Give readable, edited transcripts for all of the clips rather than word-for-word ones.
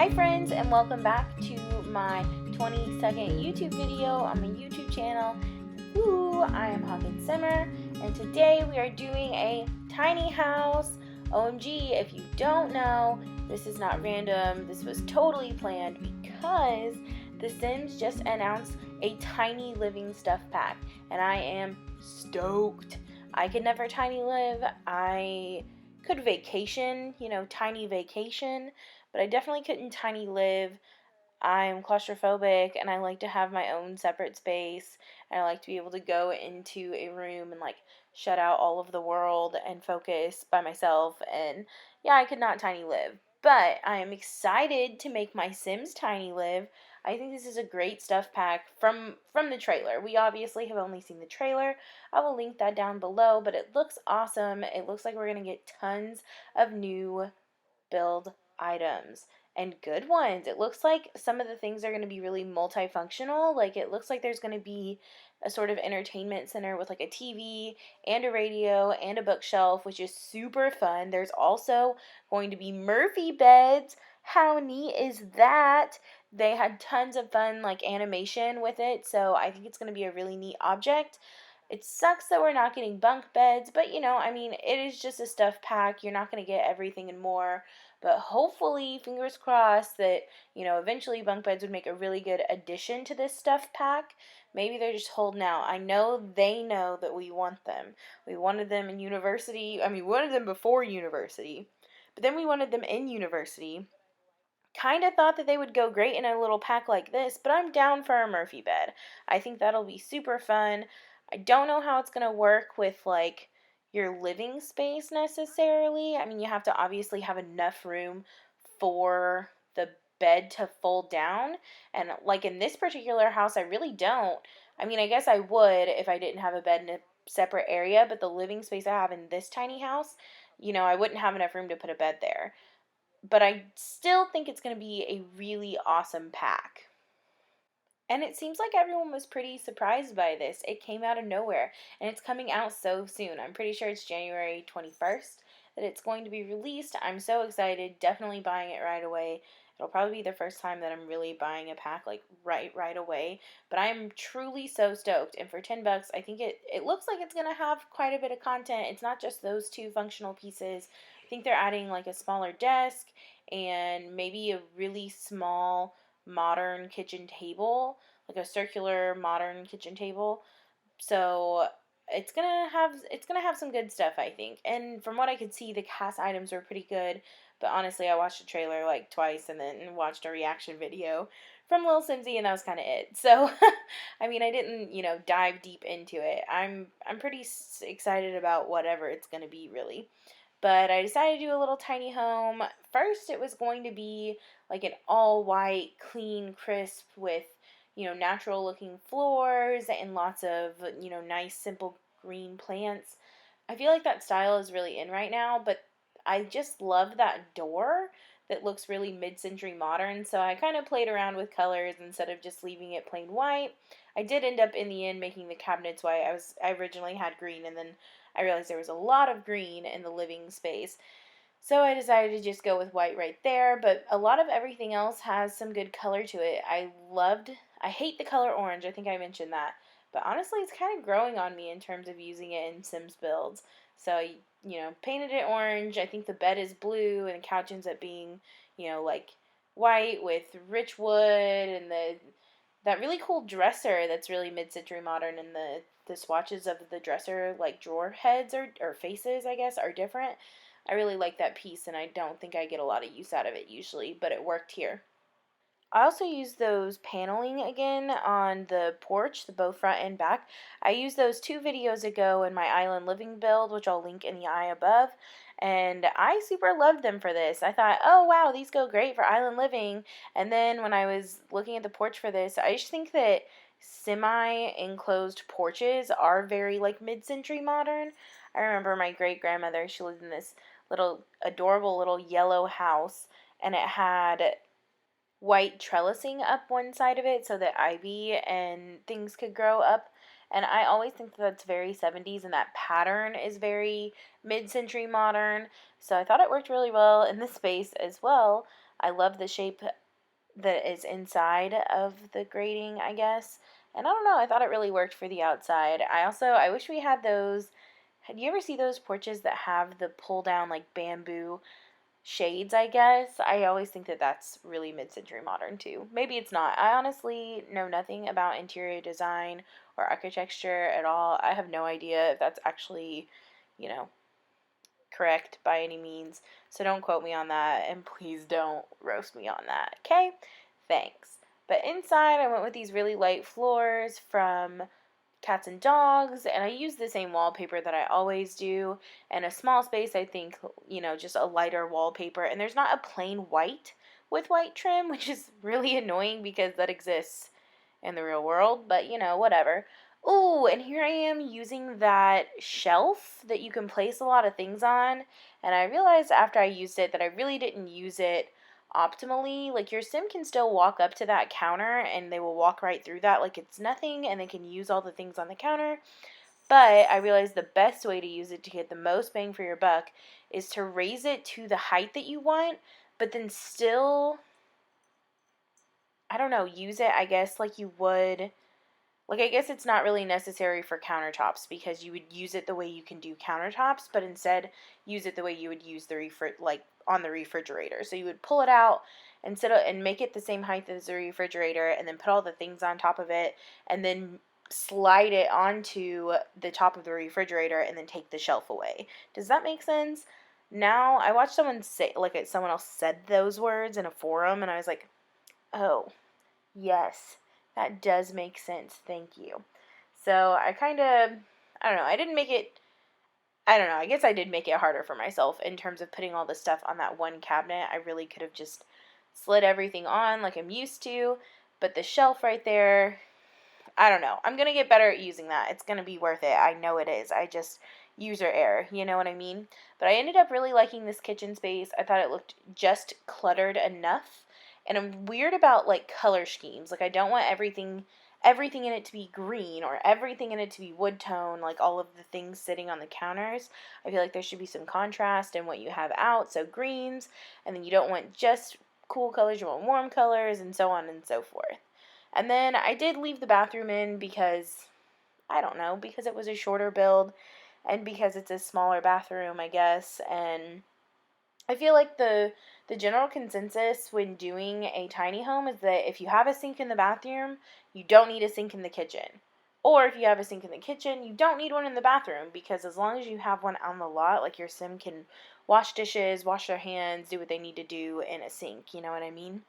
Hi friends, and welcome back to my 20-second YouTube video on my YouTube channel. I am Hawkinsimmer, and today we are doing a tiny house. OMG, if you don't know, this is not random. This was totally planned because The Sims just announced a tiny living stuff pack, and I am stoked. I could never tiny live. I could vacation, tiny vacation, but I definitely couldn't tiny live. I'm claustrophobic and I like to have my own separate space, and I like to be able to go into a room and shut out all of the world and focus by myself. And yeah, I could not tiny live, but I am excited to make my Sims tiny live. I think this is a great stuff pack from the trailer. We obviously have only seen the trailer. I will link that down below, but it looks awesome. It looks like we're going to get tons of new build items and good ones. It looks like some of the things are going to be really multifunctional. It looks like there's going to be a sort of entertainment center with a TV and a radio and a bookshelf, which is super fun. There's also going to be Murphy beds. How neat is that? They had tons of fun animation with it, so I think it's going to be a really neat object. It sucks that we're not getting bunk beds, but it is just a stuff pack. You're not going to get everything and more. But hopefully, fingers crossed, that, eventually bunk beds would make a really good addition to this stuff pack. Maybe they're just holding out. I know they know that we want them. We wanted them in university. We wanted them before university. But then we wanted them in university. Kind of thought that they would go great in a little pack like this, but I'm down for a Murphy bed. I think that'll be super fun. I don't know how it's going to work with your living space necessarily. You have to obviously have enough room for the bed to fold down, and in this particular house I really don't. I guess I would if I didn't have a bed in a separate area, but the living space I have in this tiny house, I wouldn't have enough room to put a bed there. But I still think it's going to be a really awesome pack. And it seems like everyone was pretty surprised by this. It came out of nowhere, and it's coming out so soon. I'm pretty sure it's January 21st that it's going to be released. I'm so excited, definitely buying it right away. It'll probably be the first time that I'm really buying a pack right away. But I'm truly so stoked. And for $10, I think it looks like it's going to have quite a bit of content. It's not just those two functional pieces. I think they're adding a smaller desk and maybe a really small modern kitchen table, a circular modern kitchen table. So it's gonna have some good stuff, I think. And from what I could see, the cast items are pretty good. But honestly, I watched the trailer twice and then watched a reaction video from Lil Simsy, and that was kind of it. So I didn't dive deep into it. I'm pretty excited about whatever it's gonna be, really. But I decided to do a little tiny home. First, it was going to be an all white, clean, crisp with, natural looking floors and lots of, nice, simple green plants. I feel like that style is really in right now, but I just love that door that looks really mid-century modern, so I kind of played around with colors instead of just leaving it plain white. I did end up in the end making the cabinets white. I originally had green, and then I realized there was a lot of green in the living space. So I decided to just go with white right there, but a lot of everything else has some good color to it. I hate the color orange, I think I mentioned that, but honestly it's kind of growing on me in terms of using it in Sims builds. So, painted it orange. I think the bed is blue and the couch ends up being, white with rich wood, and that really cool dresser that's really mid-century modern, and the swatches of the dresser, drawer heads or faces, I guess, are different. I really like that piece, and I don't think I get a lot of use out of it usually, but it worked here. I also used those paneling again on the porch, both front and back. I used those 2 videos ago in my island living build, which I'll link in the eye above, and I super loved them for this. I thought, oh wow, these go great for island living. And then when I was looking at the porch for this, I just think that semi-enclosed porches are very mid-century modern. I remember my great-grandmother, she lived in this little adorable little yellow house, and it had white trellising up one side of it so that ivy and things could grow up. And I always think that's very 70s, and that pattern is very mid-century modern. So I thought it worked really well in this space as well. I love the shape that is inside of the grating, I guess. And I don't know, I thought it really worked for the outside. I wish we had those. Had you ever see those porches that have the pull down like bamboo shades, I guess? I always think that that's really mid-century modern too. Maybe it's not. I honestly know nothing about interior design or architecture at all. I have no idea if that's actually, you know, correct by any means. So don't quote me on that, and please don't roast me on that. Okay? Thanks. But inside I went with these really light floors from Cats and Dogs, and I use the same wallpaper that I always do. And a small space, I think, just a lighter wallpaper. And there's not a plain white with white trim, which is really annoying because that exists in the real world, but whatever. Ooh, and here I am using that shelf that you can place a lot of things on, and I realized after I used it that I really didn't use it optimally. Like, your sim can still walk up to that counter and they will walk right through that like it's nothing, and they can use all the things on the counter. But I realized the best way to use it to get the most bang for your buck is to raise it to the height that you want, but then still, I don't know, use it, I guess, like you would. Like, I guess it's not really necessary for countertops because you would use it the way you can do countertops, but instead use it the way you would use on the refrigerator. So you would pull it out and make it the same height as the refrigerator, and then put all the things on top of it, and then slide it onto the top of the refrigerator, and then take the shelf away. Does that make sense? Now, I watched someone else said those words in a forum, and I was like, oh, yes. That does make sense. Thank you. So I don't know. I guess I did make it harder for myself in terms of putting all the stuff on that one cabinet. I really could have just slid everything on like I'm used to. But the shelf right there, I don't know. I'm going to get better at using that. It's going to be worth it. I know it is. I just user error. You know what I mean? But I ended up really liking this kitchen space. I thought it looked just cluttered enough. And I'm weird about, like, color schemes. Like, I don't want everything in it to be green or everything in it to be wood tone, like all of the things sitting on the counters. I feel like there should be some contrast in what you have out, so greens, and then you don't want just cool colors, you want warm colors, and so on and so forth. And then I did leave the bathroom in because, I don't know, because it was a shorter build, and because it's a smaller bathroom, I guess, and I feel like the general consensus when doing a tiny home is that if you have a sink in the bathroom, you don't need a sink in the kitchen. Or if you have a sink in the kitchen, you don't need one in the bathroom, because as long as you have one on the lot, like, your sim can wash dishes, wash their hands, do what they need to do in a sink, you know what I mean?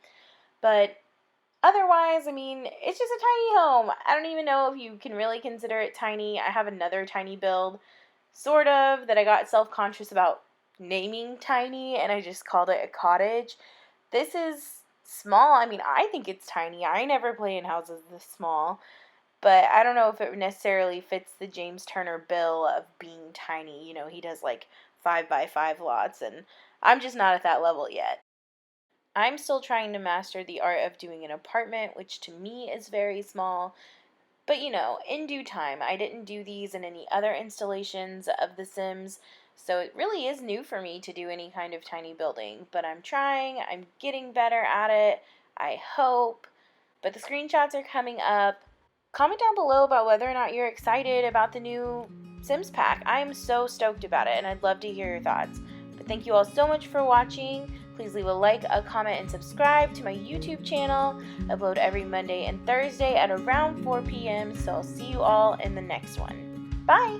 But otherwise, I mean, it's just a tiny home. I don't even know if you can really consider it tiny. I have another tiny build, sort of, that I got self-conscious about naming tiny, and I just called it a cottage. This is small. I mean, I think it's tiny. I never play in houses this small, but I don't know if it necessarily fits the James Turner bill of being tiny. You know, he does like 5x5 lots, and I'm just not at that level yet. I'm still trying to master the art of doing an apartment, which to me is very small. But, in due time. I didn't do these in any other installations of The Sims, so it really is new for me to do any kind of tiny building. But I'm trying. I'm getting better at it, I hope. But the screenshots are coming up. Comment down below about whether or not you're excited about the new Sims pack. I'm so stoked about it, and I'd love to hear your thoughts. But thank you all so much for watching. Please leave a like, a comment, and subscribe to my YouTube channel. I upload every Monday and Thursday at around 4 p.m., so I'll see you all in the next one. Bye!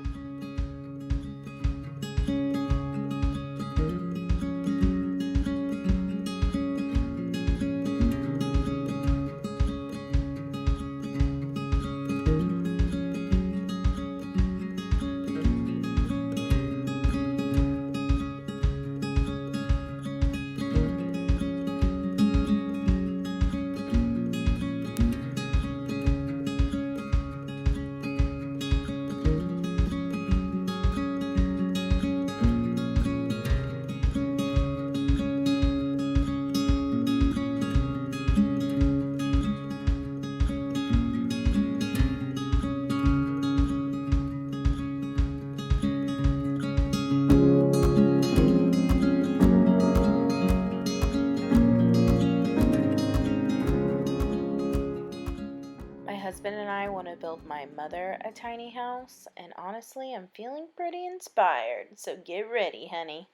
husband and I want to build my mother a tiny house, and honestly, I'm feeling pretty inspired, so get ready, honey.